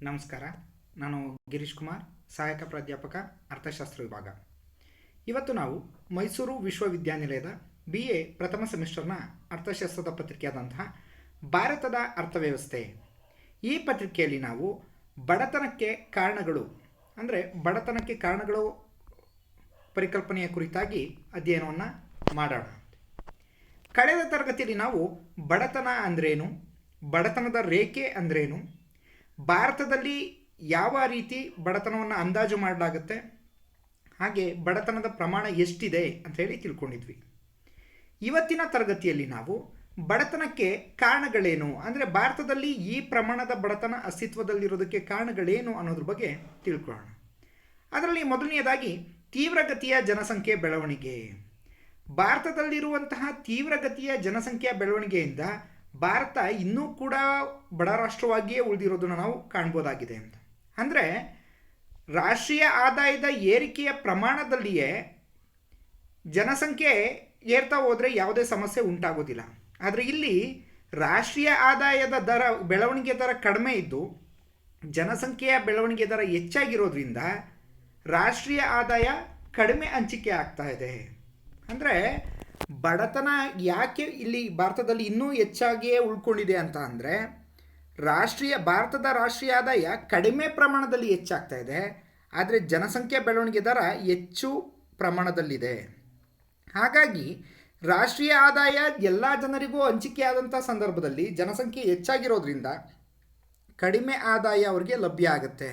ನಮಸ್ಕಾರ. ನಾನು ಗಿರೀಶ್ ಕುಮಾರ್, ಸಹಾಯಕ ಪ್ರಾಧ್ಯಾಪಕ, ಅರ್ಥಶಾಸ್ತ್ರ ವಿಭಾಗ. ಇವತ್ತು ನಾವು ಮೈಸೂರು ವಿಶ್ವವಿದ್ಯಾನಿಲಯದ BA ಪ್ರಥಮ ಸೆಮಿಸ್ಟರ್ನ ಅರ್ಥಶಾಸ್ತ್ರದ ಪತ್ರಿಕೆಯಾದಂತಹ ಭಾರತದ ಅರ್ಥವ್ಯವಸ್ಥೆ, ಈ ಪತ್ರಿಕೆಯಲ್ಲಿ ನಾವು ಬಡತನಕ್ಕೆ ಕಾರಣಗಳು ಪರಿಕಲ್ಪನೆಯ ಕುರಿತಾಗಿ ಅಧ್ಯಯನವನ್ನು ಮಾಡೋಣ. ಕಳೆದ ತರಗತಿಯಲ್ಲಿ ನಾವು ಬಡತನ ಅಂದ್ರೇನು, ಬಡತನದ ರೇಖೆ ಅಂದ್ರೇನು, ಭಾರತದಲ್ಲಿ ಯಾವ ರೀತಿ ಬಡತನವನ್ನು ಅಂದಾಜು ಮಾಡಲಾಗುತ್ತೆ, ಹಾಗೆ ಬಡತನದ ಪ್ರಮಾಣ ಎಷ್ಟಿದೆ ಅಂತ ಹೇಳಿ ತಿಳ್ಕೊಂಡಿದ್ವಿ. ಇವತ್ತಿನ ತರಗತಿಯಲ್ಲಿ ನಾವು ಬಡತನಕ್ಕೆ ಕಾರಣಗಳೇನು, ಅಂದರೆ ಭಾರತದಲ್ಲಿ ಈ ಪ್ರಮಾಣದ ಬಡತನ ಅಸ್ತಿತ್ವದಲ್ಲಿರೋದಕ್ಕೆ ಕಾರಣಗಳೇನು ಅನ್ನೋದ್ರ ಬಗ್ಗೆ ತಿಳ್ಕೊಳ್ಳೋಣ. ಅದರಲ್ಲಿ ಮೊದಲನೆಯದಾಗಿ ತೀವ್ರಗತಿಯ ಜನಸಂಖ್ಯೆ ಬೆಳವಣಿಗೆ. ಭಾರತದಲ್ಲಿರುವಂತಹ ತೀವ್ರಗತಿಯ ಜನಸಂಖ್ಯೆಯ ಬೆಳವಣಿಗೆಯಿಂದ ಭಾರತ ಇನ್ನೂ ಕೂಡ ಬಡ ರಾಷ್ಟ್ರವಾಗಿಯೇ ಉಳಿದಿರೋದನ್ನು ನಾವು ಕಾಣ್ಬೋದಾಗಿದೆ ಅಂತ. ಅಂದರೆ ರಾಷ್ಟ್ರೀಯ ಆದಾಯದ ಏರಿಕೆಯ ಪ್ರಮಾಣದಲ್ಲಿಯೇ ಜನಸಂಖ್ಯೆ ಏರ್ತಾ ಹೋದರೆ ಯಾವುದೇ ಸಮಸ್ಯೆ ಉಂಟಾಗೋದಿಲ್ಲ. ಆದರೆ ಇಲ್ಲಿ ರಾಷ್ಟ್ರೀಯ ಆದಾಯದ ಬೆಳವಣಿಗೆ ದರ ಕಡಿಮೆ ಇದ್ದು ಜನಸಂಖ್ಯೆಯ ಬೆಳವಣಿಗೆ ದರ ಹೆಚ್ಚಾಗಿರೋದ್ರಿಂದ ರಾಷ್ಟ್ರೀಯ ಆದಾಯ ಕಡಿಮೆ ಹಂಚಿಕೆ ಆಗ್ತಾ ಇದೆ. ಅಂದರೆ ಬಡತನ ಯಾಕೆ ಇಲ್ಲಿ ಭಾರತದಲ್ಲಿ ಇನ್ನೂ ಹೆಚ್ಚಾಗಿಯೇ ಉಳ್ಕೊಂಡಿದೆ ಅಂತ ಅಂದರೆ, ಭಾರತದ ರಾಷ್ಟ್ರೀಯ ಆದಾಯ ಕಡಿಮೆ ಪ್ರಮಾಣದಲ್ಲಿ ಹೆಚ್ಚಾಗ್ತಾ ಇದೆ, ಆದರೆ ಜನಸಂಖ್ಯೆ ಬೆಳವಣಿಗೆ ದರ ಹೆಚ್ಚು ಪ್ರಮಾಣದಲ್ಲಿದೆ. ಹಾಗಾಗಿ ರಾಷ್ಟ್ರೀಯ ಆದಾಯ ಎಲ್ಲ ಜನರಿಗೂ ಹಂಚಿಕೆಯಾದಂಥ ಸಂದರ್ಭದಲ್ಲಿ ಜನಸಂಖ್ಯೆ ಹೆಚ್ಚಾಗಿರೋದ್ರಿಂದ ಕಡಿಮೆ ಆದಾಯ ಅವರಿಗೆ ಲಭ್ಯ ಆಗುತ್ತೆ.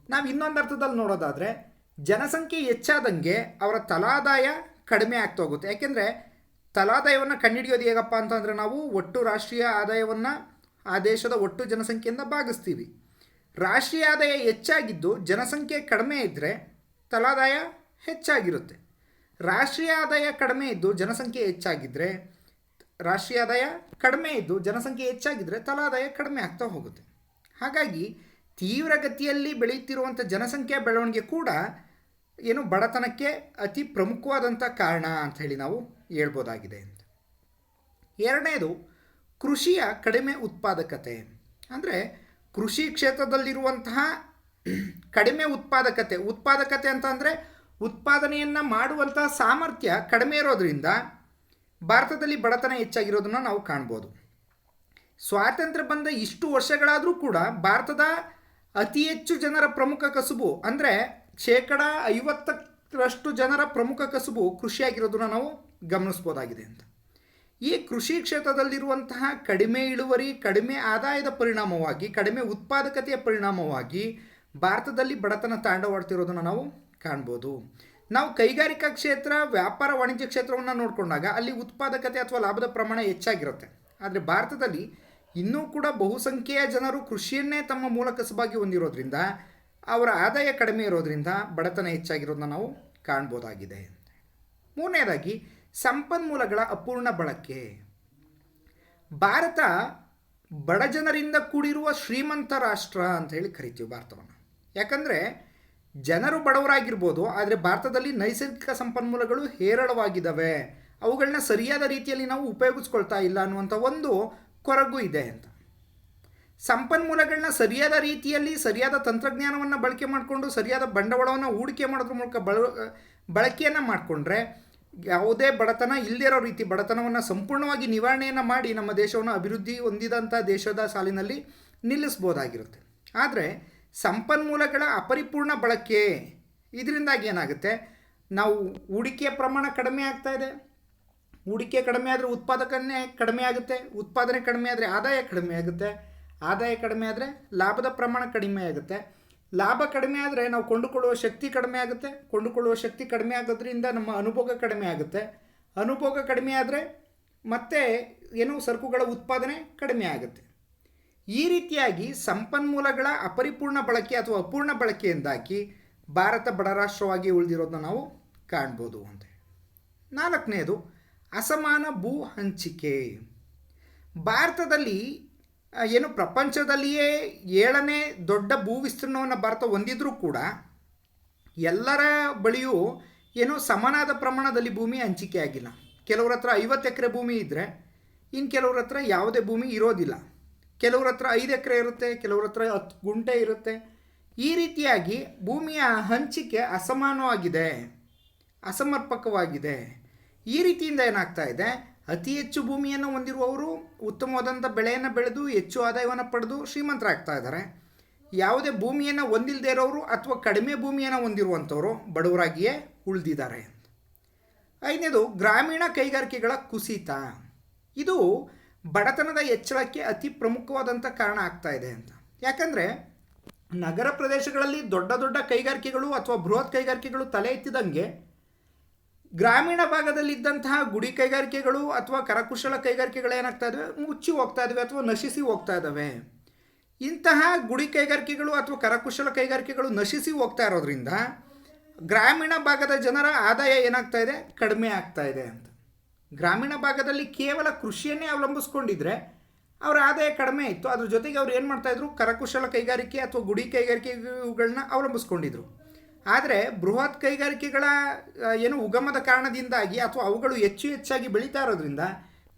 ನಾವು ಇನ್ನೊಂದು ಅರ್ಥದಲ್ಲಿ ನೋಡೋದಾದರೆ, ಜನಸಂಖ್ಯೆ ಹೆಚ್ಚಾದಂಗೆ ಅವರ ತಲಾದಾಯ ಕಡಿಮೆ ಆಗ್ತಾ ಹೋಗುತ್ತೆ. ಯಾಕೆಂದರೆ ತಲಾದಾಯವನ್ನು ಕಂಡುಹಿಡಿಯೋದು ಹೇಗಪ್ಪ ಅಂತಂದರೆ, ನಾವು ಒಟ್ಟು ರಾಷ್ಟ್ರೀಯ ಆದಾಯವನ್ನು ಆ ದೇಶದ ಒಟ್ಟು ಜನಸಂಖ್ಯೆಯಿಂದ ಭಾಗಿಸ್ತೀವಿ. ರಾಷ್ಟ್ರೀಯ ಆದಾಯ ಹೆಚ್ಚಾಗಿದ್ದು ಜನಸಂಖ್ಯೆ ಕಡಿಮೆ ಇದ್ದರೆ ತಲಾದಾಯ ಹೆಚ್ಚಾಗಿರುತ್ತೆ. ರಾಷ್ಟ್ರೀಯ ಆದಾಯ ಕಡಿಮೆ ಇದ್ದು ಜನಸಂಖ್ಯೆ ಹೆಚ್ಚಾಗಿದ್ದರೆ ತಲಾದಾಯ ಕಡಿಮೆ ಆಗ್ತಾ ಹೋಗುತ್ತೆ. ಹಾಗಾಗಿ ತೀವ್ರಗತಿಯಲ್ಲಿ ಬೆಳೆಯುತ್ತಿರುವಂಥ ಜನಸಂಖ್ಯೆಯ ಬೆಳವಣಿಗೆ ಕೂಡ ಬಡತನಕ್ಕೆ ಅತಿ ಪ್ರಮುಖವಾದಂಥ ಕಾರಣ ಅಂತ ಹೇಳಿ ನಾವು ಹೇಳ್ಬೋದಾಗಿದೆ ಅಂತ. ಎರಡನೇದು ಕೃಷಿಯ ಕಡಿಮೆ ಉತ್ಪಾದಕತೆ. ಅಂದರೆ ಕೃಷಿ ಕ್ಷೇತ್ರದಲ್ಲಿರುವಂತಹ ಕಡಿಮೆ ಉತ್ಪಾದಕತೆ ಅಂತ ಅಂದರೆ ಉತ್ಪಾದನೆಯನ್ನು ಮಾಡುವಂತಹ ಸಾಮರ್ಥ್ಯ ಕಡಿಮೆ ಇರೋದರಿಂದ ಭಾರತದಲ್ಲಿ ಬಡತನ ಹೆಚ್ಚಾಗಿರೋದನ್ನು ನಾವು ಕಾಣ್ಬೋದು. ಸ್ವಾತಂತ್ರ್ಯ ಬಂದ ಇಷ್ಟು ವರ್ಷಗಳಾದರೂ ಕೂಡ ಭಾರತದ ಅತಿ ಹೆಚ್ಚು ಜನರ ಪ್ರಮುಖ ಕಸುಬು ಅಂದರೆ 50% ಜನರ ಪ್ರಮುಖ ಕಸುಬು ಕೃಷಿಯಾಗಿರೋದನ್ನು ನಾವು ಗಮನಿಸ್ಬೋದಾಗಿದೆ ಅಂತ. ಈ ಕೃಷಿ ಕ್ಷೇತ್ರದಲ್ಲಿರುವಂತಹ ಕಡಿಮೆ ಇಳುವರಿ, ಕಡಿಮೆ ಆದಾಯದ ಪರಿಣಾಮವಾಗಿ, ಕಡಿಮೆ ಉತ್ಪಾದಕತೆಯ ಪರಿಣಾಮವಾಗಿ ಭಾರತದಲ್ಲಿ ಬಡತನ ತಾಂಡವಾಡ್ತಿರೋದನ್ನು ನಾವು ಕಾಣ್ಬೋದು. ನಾವು ಕೈಗಾರಿಕಾ ಕ್ಷೇತ್ರ, ವ್ಯಾಪಾರ ವಾಣಿಜ್ಯ ಕ್ಷೇತ್ರವನ್ನು ನೋಡಿಕೊಂಡಾಗ ಅಲ್ಲಿ ಉತ್ಪಾದಕತೆ ಅಥವಾ ಲಾಭದ ಪ್ರಮಾಣ ಹೆಚ್ಚಾಗಿರುತ್ತೆ. ಆದರೆ ಭಾರತದಲ್ಲಿ ಇನ್ನೂ ಕೂಡ ಬಹುಸಂಖ್ಯೆಯ ಜನರು ಕೃಷಿಯನ್ನೇ ತಮ್ಮ ಮೂಲ ಕಸುಬಾಗಿ ಹೊಂದಿರೋದ್ರಿಂದ ಅವರ ಆದಾಯ ಕಡಿಮೆ ಇರೋದರಿಂದ ಬಡತನ ಹೆಚ್ಚಾಗಿರೋದನ್ನ ನಾವು ಕಾಣ್ಬೋದಾಗಿದೆ. ಮೂರನೇದಾಗಿ ಸಂಪನ್ಮೂಲಗಳ ಅಪೂರ್ಣ ಬಳಕೆ. ಭಾರತ ಬಡ ಜನರಿಂದ ಕೂಡಿರುವ ಶ್ರೀಮಂತ ರಾಷ್ಟ್ರ ಅಂತ ಹೇಳಿ ಕರಿತೀವಿ ಭಾರತವನ್ನು. ಯಾಕಂದರೆ ಜನರು ಬಡವರಾಗಿರ್ಬೋದು, ಆದರೆ ಭಾರತದಲ್ಲಿ ನೈಸರ್ಗಿಕ ಸಂಪನ್ಮೂಲಗಳು ಹೇರಳವಾಗಿದ್ದಾವೆ, ಅವುಗಳನ್ನ ಸರಿಯಾದ ರೀತಿಯಲ್ಲಿ ನಾವು ಉಪಯೋಗಿಸ್ಕೊಳ್ತಾ ಇಲ್ಲ ಅನ್ನುವಂಥ ಒಂದು ಕೊರಗು ಇದೆ ಅಂತ. ಸಂಪನ್ಮೂಲಗಳನ್ನ ಸರಿಯಾದ ರೀತಿಯಲ್ಲಿ ಸರಿಯಾದ ತಂತ್ರಜ್ಞಾನವನ್ನು ಬಳಕೆ ಮಾಡಿಕೊಂಡು ಸರಿಯಾದ ಬಂಡವಾಳವನ್ನು ಹೂಡಿಕೆ ಮಾಡೋದ್ರ ಮೂಲಕ ಬಳಕೆಯನ್ನು ಮಾಡಿಕೊಂಡ್ರೆ ಯಾವುದೇ ಬಡತನ ಇಲ್ಲದಿರೋ ರೀತಿ ಬಡತನವನ್ನು ಸಂಪೂರ್ಣವಾಗಿ ನಿವಾರಣೆಯನ್ನು ಮಾಡಿ ನಮ್ಮ ದೇಶವನ್ನು ಅಭಿವೃದ್ಧಿ ಹೊಂದಿದಂಥ ದೇಶದ ಸಾಲಿನಲ್ಲಿ ನಿಲ್ಲಿಸ್ಬೋದಾಗಿರುತ್ತೆ. ಆದರೆ ಸಂಪನ್ಮೂಲಗಳ ಅಪರಿಪೂರ್ಣ ಬಳಕೆ ಇದರಿಂದಾಗಿ ಏನಾಗುತ್ತೆ, ನಾವು ಹೂಡಿಕೆಯ ಪ್ರಮಾಣ ಕಡಿಮೆ ಆಗ್ತಾ ಇದೆ. ಹೂಡಿಕೆ ಕಡಿಮೆ ಆದರೆ ಉತ್ಪಾದನೆ ಕಡಿಮೆ ಆಗುತ್ತೆ, ಉತ್ಪಾದನೆ ಕಡಿಮೆ ಆದರೆ ಆದಾಯ ಕಡಿಮೆ ಆಗುತ್ತೆ, ಆದಾಯ ಕಡಿಮೆ ಆದರೆ ಲಾಭದ ಪ್ರಮಾಣ ಕಡಿಮೆ ಆಗುತ್ತೆ, ಲಾಭ ಕಡಿಮೆ ಆದರೆ ನಾವು ಕೊಂಡುಕೊಳ್ಳುವ ಶಕ್ತಿ ಕಡಿಮೆ ಆಗುತ್ತೆ, ಕೊಂಡುಕೊಳ್ಳುವ ಶಕ್ತಿ ಕಡಿಮೆ ಆಗೋದ್ರಿಂದ ನಮ್ಮ ಅನುಭೋಗ ಕಡಿಮೆ ಆಗುತ್ತೆ, ಅನುಭೋಗ ಕಡಿಮೆ ಆದರೆ ಮತ್ತೆ ಸರಕುಗಳ ಉತ್ಪಾದನೆ ಕಡಿಮೆ ಆಗುತ್ತೆ. ಈ ರೀತಿಯಾಗಿ ಸಂಪನ್ಮೂಲಗಳ ಅಪರಿಪೂರ್ಣ ಬಳಕೆ ಅಥವಾ ಅಪೂರ್ಣ ಬಳಕೆಯಿಂದಾಗಿ ಭಾರತ ಬಡ ರಾಷ್ಟ್ರವಾಗಿ ಉಳಿದಿರೋದನ್ನ ನಾವು ಕಾಣ್ಬೋದು ಅಂತ. ನಾಲ್ಕನೆಯದು ಅಸಮಾನ ಭೂ ಹಂಚಿಕೆ. ಭಾರತದಲ್ಲಿ ಪ್ರಪಂಚದಲ್ಲಿಯೇ 7ನೇ ದೊಡ್ಡ ಭೂ ವಿಸ್ತೀರ್ಣವನ್ನು ಭಾರತ ಹೊಂದಿದ್ರೂ ಕೂಡ ಎಲ್ಲರ ಬಳಿಯೂ ಸಮನಾದ ಪ್ರಮಾಣದಲ್ಲಿ ಭೂಮಿ ಹಂಚಿಕೆ ಆಗಿಲ್ಲ. ಕೆಲವ್ರ ಹತ್ರ 50 ಎಕರೆ ಭೂಮಿ ಇದ್ದರೆ ಇನ್ನು ಕೆಲವ್ರ ಹತ್ರ ಯಾವುದೇ ಭೂಮಿ ಇರೋದಿಲ್ಲ. ಕೆಲವ್ರ ಹತ್ರ 5 ಎಕರೆ ಇರುತ್ತೆ, ಕೆಲವ್ರ ಹತ್ರ 10 ಗುಂಟೆ ಇರುತ್ತೆ. ಈ ರೀತಿಯಾಗಿ ಭೂಮಿಯ ಹಂಚಿಕೆ ಅಸಮಾನವಾಗಿದೆ, ಅಸಮರ್ಪಕವಾಗಿದೆ. ಈ ರೀತಿಯಿಂದ ಏನಾಗ್ತಾ ಇದೆ, ಅತಿ ಹೆಚ್ಚು ಭೂಮಿಯನ್ನು ಹೊಂದಿರುವವರು ಉತ್ತಮವಾದಂಥ ಬೆಳೆಯನ್ನು ಬೆಳೆದು ಹೆಚ್ಚು ಆದಾಯವನ್ನು ಪಡೆದು ಶ್ರೀಮಂತರಾಗ್ತಾ ಇದ್ದಾರೆ. ಯಾವುದೇ ಭೂಮಿಯನ್ನು ಹೊಂದಿಲ್ಲದೆ ಇರೋರು ಅಥವಾ ಕಡಿಮೆ ಭೂಮಿಯನ್ನು ಹೊಂದಿರುವಂಥವರು ಬಡವರಾಗಿಯೇ ಉಳಿದಿದ್ದಾರೆ. 5ನೇದು ಗ್ರಾಮೀಣ ಕೈಗಾರಿಕೆಗಳ ಕುಸಿತ. ಇದು ಬಡತನದ ಹೆಚ್ಚಳಕ್ಕೆ ಅತಿ ಪ್ರಮುಖವಾದಂಥ ಕಾರಣ ಆಗ್ತಾ ಇದೆ ಅಂತ. ಯಾಕಂದರೆ ನಗರ ಪ್ರದೇಶಗಳಲ್ಲಿ ದೊಡ್ಡ ದೊಡ್ಡ ಕೈಗಾರಿಕೆಗಳು ಅಥವಾ ಬೃಹತ್ ಕೈಗಾರಿಕೆಗಳು ತಲೆ ಎತ್ತಿದಂಗೆ ಗ್ರಾಮೀಣ ಭಾಗದಲ್ಲಿದ್ದಂತಹ ಗುಡಿ ಕೈಗಾರಿಕೆಗಳು ಅಥವಾ ಕರಕುಶಲ ಕೈಗಾರಿಕೆಗಳು ಏನಾಗ್ತಾ ಇದ್ದಾವೆ, ಮುಚ್ಚಿ ಹೋಗ್ತಾ ಇದ್ದಾವೆ ಅಥವಾ ನಶಿಸಿ ಹೋಗ್ತಾ ಇದ್ದಾವೆ. ಇಂತಹ ಗುಡಿ ಕೈಗಾರಿಕೆಗಳು ಅಥವಾ ಕರಕುಶಲ ಕೈಗಾರಿಕೆಗಳು ನಶಿಸಿ ಹೋಗ್ತಾ ಇರೋದ್ರಿಂದ ಗ್ರಾಮೀಣ ಭಾಗದ ಜನರ ಆದಾಯ ಏನಾಗ್ತಾ ಇದೆ, ಕಡಿಮೆ ಆಗ್ತಾ ಇದೆ ಅಂತ. ಗ್ರಾಮೀಣ ಭಾಗದಲ್ಲಿ ಕೇವಲ ಕೃಷಿಯನ್ನೇ ಅವಲಂಬಿಸ್ಕೊಂಡಿದ್ರೆ ಅವರ ಆದಾಯ ಕಡಿಮೆ ಇತ್ತು. ಅದ್ರ ಜೊತೆಗೆ ಅವ್ರು ಏನು ಮಾಡ್ತಾಯಿದ್ರು, ಕರಕುಶಲ ಕೈಗಾರಿಕೆ ಅಥವಾ ಗುಡಿ ಕೈಗಾರಿಕೆಗಳನ್ನ ಅವಲಂಬಿಸ್ಕೊಂಡಿದ್ರು. ಆದರೆ ಬೃಹತ್ ಕೈಗಾರಿಕೆಗಳ ಉಗಮದ ಕಾರಣದಿಂದಾಗಿ ಅಥವಾ ಅವುಗಳು ಹೆಚ್ಚಾಗಿ ಬೆಳೀತಾ ಇರೋದ್ರಿಂದ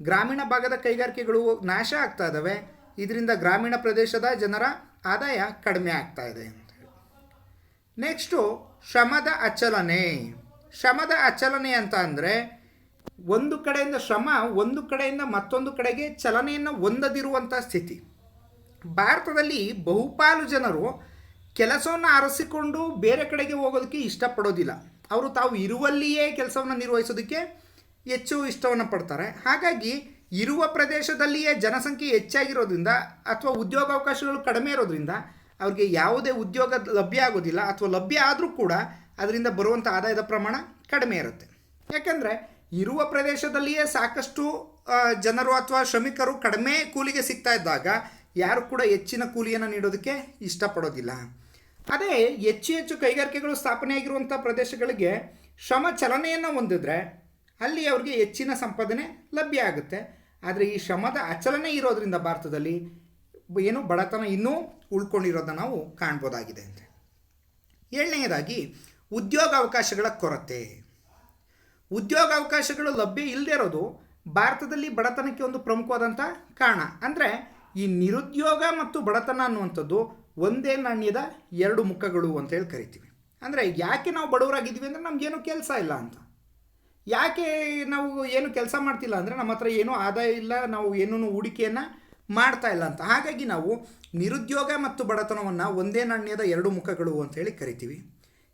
ಗ್ರಾಮೀಣ ಭಾಗದ ಕೈಗಾರಿಕೆಗಳು ನಾಶ ಆಗ್ತಾ ಇದ್ದಾವೆ. ಇದರಿಂದ ಗ್ರಾಮೀಣ ಪ್ರದೇಶದ ಜನರ ಆದಾಯ ಕಡಿಮೆ ಆಗ್ತಾ ಇದೆ ಅಂತ ಹೇಳಿ. ನೆಕ್ಸ್ಟು ಶ್ರಮದ ಅಚಲನೆ. ಶ್ರಮದ ಅಚಲನೆ ಅಂತ ಅಂದರೆ ಒಂದು ಕಡೆಯಿಂದ ಶ್ರಮ ಒಂದು ಕಡೆಯಿಂದ ಮತ್ತೊಂದು ಕಡೆಗೆ ಚಲನೆಯನ್ನು ಹೊಂದದಿರುವಂಥ ಸ್ಥಿತಿ. ಭಾರತದಲ್ಲಿ ಬಹುಪಾಲು ಜನರು ಕೆಲಸವನ್ನು ಅರಸಿಕೊಂಡು ಬೇರೆ ಕಡೆಗೆ ಹೋಗೋದಕ್ಕೆ ಇಷ್ಟಪಡೋದಿಲ್ಲ. ಅವರು ತಾವು ಇರುವಲ್ಲಿಯೇ ಕೆಲಸವನ್ನು ನಿರ್ವಹಿಸೋದಕ್ಕೆ ಹೆಚ್ಚು ಇಷ್ಟವನ್ನು ಪಡ್ತಾರೆ. ಹಾಗಾಗಿ ಇರುವ ಪ್ರದೇಶದಲ್ಲಿಯೇ ಜನಸಂಖ್ಯೆ ಹೆಚ್ಚಾಗಿರೋದ್ರಿಂದ ಅಥವಾ ಉದ್ಯೋಗಾವಕಾಶಗಳು ಕಡಿಮೆ ಇರೋದ್ರಿಂದ ಅವ್ರಿಗೆ ಯಾವುದೇ ಉದ್ಯೋಗ ಲಭ್ಯ ಆಗೋದಿಲ್ಲ, ಅಥವಾ ಲಭ್ಯ ಆದರೂ ಕೂಡ ಅದರಿಂದ ಬರುವಂಥ ಆದಾಯದ ಪ್ರಮಾಣ ಕಡಿಮೆ ಇರುತ್ತೆ. ಯಾಕೆಂದರೆ ಇರುವ ಪ್ರದೇಶದಲ್ಲಿಯೇ ಸಾಕಷ್ಟು ಜನರು ಅಥವಾ ಶ್ರಮಿಕರು ಕಡಿಮೆ ಕೂಲಿಗೆ ಸಿಗ್ತಾ ಇದ್ದಾಗ ಯಾರು ಕೂಡ ಹೆಚ್ಚಿನ ಕೂಲಿಯನ್ನು ನೀಡೋದಕ್ಕೆ ಇಷ್ಟಪಡೋದಿಲ್ಲ. ಅದೇ ಹೆಚ್ಚು ಕೈಗಾರಿಕೆಗಳು ಸ್ಥಾಪನೆಯಾಗಿರುವಂಥ ಪ್ರದೇಶಗಳಿಗೆ ಶ್ರಮ ಚಲನೆಯನ್ನು ಹೊಂದಿದ್ರೆ ಅಲ್ಲಿ ಅವ್ರಿಗೆ ಹೆಚ್ಚಿನ ಸಂಪಾದನೆ ಲಭ್ಯ ಆಗುತ್ತೆ. ಆದರೆ ಈ ಶ್ರಮದ ಅಚಲನೆ ಇರೋದರಿಂದ ಭಾರತದಲ್ಲಿ ಬಡತನ ಇನ್ನೂ ಉಳ್ಕೊಂಡಿರೋದನ್ನು ನಾವು ಕಾಣ್ಬೋದಾಗಿದೆ ಅಂತ. 7ನೇದಾಗಿ ಉದ್ಯೋಗಾವಕಾಶಗಳ ಕೊರತೆ. ಉದ್ಯೋಗಾವಕಾಶಗಳು ಲಭ್ಯ ಇಲ್ಲದೆ ಇರೋದು ಭಾರತದಲ್ಲಿ ಬಡತನಕ್ಕೆ ಒಂದು ಪ್ರಮುಖವಾದಂಥ ಕಾರಣ. ಅಂದರೆ ಈ ನಿರುದ್ಯೋಗ ಮತ್ತು ಬಡತನ ಅನ್ನುವಂಥದ್ದು ಒಂದೇ ನಾಣ್ಯದ 2 ಮುಖಗಳು ಅಂತೇಳಿ ಕರಿತೀವಿ. ಅಂದರೆ ಯಾಕೆ ನಾವು ಬಡವರಾಗಿದ್ದೀವಿ ಅಂದರೆ ನಮಗೇನು ಕೆಲಸ ಇಲ್ಲ ಅಂತ. ಯಾಕೆ ನಾವು ಏನು ಕೆಲಸ ಮಾಡ್ತಿಲ್ಲ ಅಂದರೆ ನಮ್ಮ ಹತ್ರ ಏನೂ ಆದಾಯ ಇಲ್ಲ, ನಾವು ಏನೂ ಹೂಡಿಕೆಯನ್ನು ಮಾಡ್ತಾ ಇಲ್ಲ ಅಂತ. ಹಾಗಾಗಿ ನಾವು ನಿರುದ್ಯೋಗ ಮತ್ತು ಬಡತನವನ್ನು ಒಂದೇ ನಾಣ್ಯದ 2 ಮುಖಗಳು ಅಂತೇಳಿ ಕರಿತೀವಿ.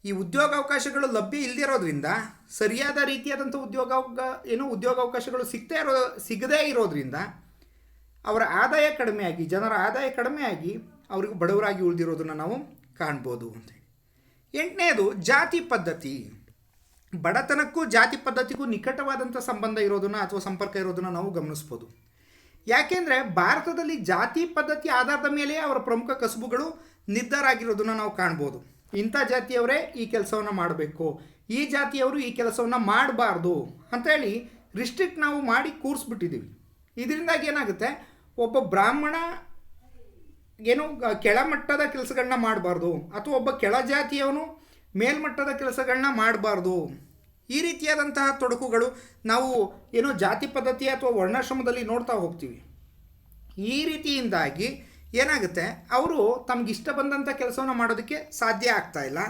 ಈ ಉದ್ಯೋಗಾವಕಾಶಗಳು ಲಭ್ಯ ಇಲ್ಲದಿರೋದ್ರಿಂದ ಸರಿಯಾದ ರೀತಿಯಾದಂಥ ಉದ್ಯೋಗಾವಕಾಶಗಳು ಸಿಗದೇ ಇರೋದ್ರಿಂದ ಅವರ ಆದಾಯ ಕಡಿಮೆಯಾಗಿ, ಜನರ ಆದಾಯ ಕಡಿಮೆಯಾಗಿ ಅವರಿಗೂ ಬಡವರಾಗಿ ಉಳಿದಿರೋದನ್ನು ನಾವು ಕಾಣ್ಬೋದು ಅಂತೇಳಿ. 8ನೇದು ಜಾತಿ ಪದ್ಧತಿ. ಬಡತನಕ್ಕೂ ಜಾತಿ ಪದ್ಧತಿಗೂ ನಿಕಟವಾದಂಥ ಸಂಬಂಧ ಇರೋದನ್ನು ಅಥವಾ ಸಂಪರ್ಕ ಇರೋದನ್ನು ನಾವು ಗಮನಿಸ್ಬೋದು. ಯಾಕೆಂದರೆ ಭಾರತದಲ್ಲಿ ಜಾತಿ ಪದ್ಧತಿ ಆಧಾರದ ಮೇಲೆ ಅವರ ಪ್ರಮುಖ ಕಸುಬುಗಳು ನಿರ್ಧಾರ ಆಗಿರೋದನ್ನು ನಾವು ಕಾಣ್ಬೋದು. ಇಂಥ ಜಾತಿಯವರೇ ಈ ಕೆಲಸವನ್ನು ಮಾಡಬೇಕು, ಈ ಜಾತಿಯವರು ಈ ಕೆಲಸವನ್ನು ಮಾಡಬಾರ್ದು ಅಂಥೇಳಿ ರಿಸ್ಟ್ರಿಕ್ಟ್ ನಾವು ಮಾಡಿ ಕೂರಿಸ್ಬಿಟ್ಟಿದ್ದೀವಿ. ಇದರಿಂದಾಗಿ ಏನಾಗುತ್ತೆ, ಒಬ್ಬ ಬ್ರಾಹ್ಮಣ ಕೆಳಮಟ್ಟದ ಕೆಲಸಗಳನ್ನ ಮಾಡಬಾರ್ದು ಅಥವಾ ಒಬ್ಬ ಕೆಳಜಾತಿಯವನು ಮೇಲ್ಮಟ್ಟದ ಕೆಲಸಗಳನ್ನ ಮಾಡಬಾರ್ದು. ಈ ರೀತಿಯಾದಂತಹ ತೊಡಕುಗಳು ನಾವು ಜಾತಿ ಪದ್ಧತಿ ಅಥವಾ ವರ್ಣಾಶ್ರಮದಲ್ಲಿ ನೋಡ್ತಾ ಹೋಗ್ತೀವಿ. ಈ ರೀತಿಯಿಂದಾಗಿ ಏನಾಗುತ್ತೆ, ಅವರು ತಮಗಿಷ್ಟ ಬಂದಂಥ ಕೆಲಸವನ್ನು ಮಾಡೋದಕ್ಕೆ ಸಾಧ್ಯ ಆಗ್ತಾ ಇಲ್ಲ.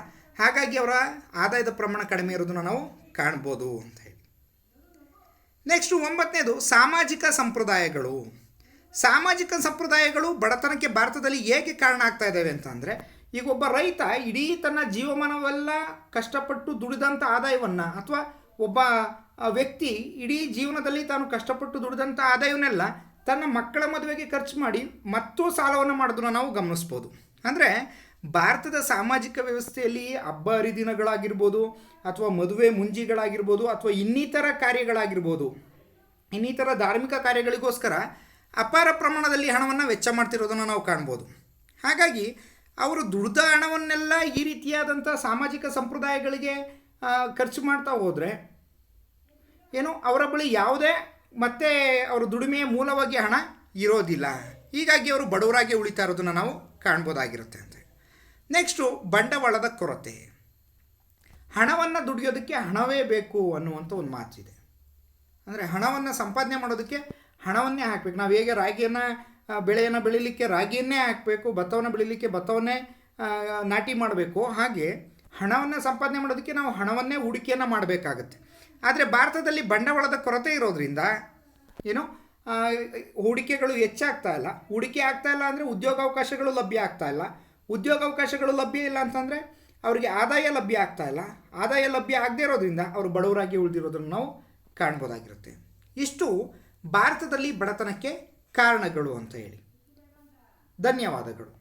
ಹಾಗಾಗಿ ಅವರ ಆದಾಯದ ಪ್ರಮಾಣ ಕಡಿಮೆ ಇರೋದನ್ನು ನಾವು ಕಾಣ್ಬೋದು ಅಂತ ಹೇಳಿ. ನೆಕ್ಸ್ಟು 9ನೇದು ಸಾಮಾಜಿಕ ಸಂಪ್ರದಾಯಗಳು. ಸಾಮಾಜಿಕ ಸಂಪ್ರದಾಯಗಳು ಬಡತನಕ್ಕೆ ಭಾರತದಲ್ಲಿ ಹೇಗೆ ಕಾರಣ ಆಗ್ತಾ ಇದ್ದಾವೆ ಅಂತಂದರೆ, ಈಗ ಒಬ್ಬ ರೈತ ಇಡೀ ತನ್ನ ಜೀವಮಾನವೆಲ್ಲ ಕಷ್ಟಪಟ್ಟು ದುಡಿದಂಥ ಆದಾಯವನ್ನು ಅಥವಾ ಒಬ್ಬ ವ್ಯಕ್ತಿ ಇಡೀ ಜೀವನದಲ್ಲಿ ತಾನು ಕಷ್ಟಪಟ್ಟು ದುಡಿದಂಥ ಆದಾಯವನ್ನೆಲ್ಲ ತನ್ನ ಮಕ್ಕಳ ಮದುವೆಗೆ ಖರ್ಚು ಮಾಡಿ ಮತ್ತೂ ಸಾಲವನ್ನು ಮಾಡೋದನ್ನು ನಾವು ಗಮನಿಸ್ಬೋದು. ಅಂದರೆ ಭಾರತದ ಸಾಮಾಜಿಕ ವ್ಯವಸ್ಥೆಯಲ್ಲಿ ಹಬ್ಬ ಹರಿದಿನಗಳಾಗಿರ್ಬೋದು ಅಥವಾ ಮದುವೆ ಮುಂಜಿಗಳಾಗಿರ್ಬೋದು ಅಥವಾ ಇನ್ನಿತರ ಕಾರ್ಯಗಳಾಗಿರ್ಬೋದು, ಇನ್ನಿತರ ಧಾರ್ಮಿಕ ಕಾರ್ಯಗಳಿಗೋಸ್ಕರ ಅಪಾರ ಪ್ರಮಾಣದಲ್ಲಿ ಹಣವನ್ನು ವೆಚ್ಚ ಮಾಡ್ತಿರೋದನ್ನು ನಾವು ಕಾಣ್ಬೋದು. ಹಾಗಾಗಿ ಅವರು ದುಡ್ದ ಹಣವನ್ನೆಲ್ಲ ಈ ರೀತಿಯಾದಂಥ ಸಾಮಾಜಿಕ ಸಂಪ್ರದಾಯಗಳಿಗೆ ಖರ್ಚು ಮಾಡ್ತಾ ಹೋದರೆ ಅವರ ಬಳಿ ಯಾವುದೇ ಮತ್ತೆ ಅವರ ದುಡಿಮೆಯ ಮೂಲವಾಗಿ ಹಣ ಇರೋದಿಲ್ಲ. ಹೀಗಾಗಿ ಅವರು ಬಡವರಾಗಿ ಉಳಿತಾ ಇರೋದನ್ನು ನಾವು ಕಾಣ್ಬೋದಾಗಿರುತ್ತೆ ಅಂತ. ನೆಕ್ಸ್ಟು ಬಂಡವಾಳದ ಕೊರತೆ. ಹಣವನ್ನು ದುಡಿಯೋದಕ್ಕೆ ಹಣವೇ ಬೇಕು ಅನ್ನುವಂಥ ಒಂದು ಮಾತಿದೆ. ಅಂದರೆ ಹಣವನ್ನು ಸಂಪಾದನೆ ಮಾಡೋದಕ್ಕೆ ಹಣವನ್ನೇ ಹಾಕಬೇಕು. ನಾವು ಹೇಗೆ ರಾಗಿಯನ್ನು ಬೆಳೆಯನ್ನು ಬೆಳೀಲಿಕ್ಕೆ ರಾಗಿಯನ್ನೇ ಹಾಕಬೇಕು, ಭತ್ತವನ್ನು ಬೆಳೀಲಿಕ್ಕೆ ಭತ್ತವನ್ನೇ ನಾಟಿ ಮಾಡಬೇಕು. ಹಾಗೆ ಹಣವನ್ನು ಸಂಪಾದನೆ ಮಾಡೋದಕ್ಕೆ ನಾವು ಹಣವನ್ನೇ ಹೂಡಿಕೆಯನ್ನು ಮಾಡಬೇಕಾಗತ್ತೆ. ಆದರೆ ಭಾರತದಲ್ಲಿ ಬಂಡವಾಳದ ಕೊರತೆ ಇರೋದ್ರಿಂದ ಏನು ಹೂಡಿಕೆಗಳು ಹೆಚ್ಚಾಗ್ತಾ ಇಲ್ಲ. ಹೂಡಿಕೆ ಆಗ್ತಾ ಇಲ್ಲ ಅಂದರೆ ಉದ್ಯೋಗಾವಕಾಶಗಳು ಲಭ್ಯ ಆಗ್ತಾ ಇಲ್ಲ. ಉದ್ಯೋಗಾವಕಾಶಗಳು ಲಭ್ಯ ಇಲ್ಲ ಅಂತಂದರೆ ಅವರಿಗೆ ಆದಾಯ ಲಭ್ಯ ಆಗ್ತಾ ಇಲ್ಲ. ಆದಾಯ ಲಭ್ಯ ಆಗದೇ ಇರೋದ್ರಿಂದ ಅವರು ಬಡವರಾಗಿ ಉಳಿದಿರೋದನ್ನು ನಾವು ಕಾಣ್ಬೋದಾಗಿರುತ್ತೆ. ಇಷ್ಟು ಭಾರತದಲ್ಲಿ ಬಡತನಕ್ಕೆ ಕಾರಣಗಳು ಅಂತ ಹೇಳಿ. ಧನ್ಯವಾದಗಳು.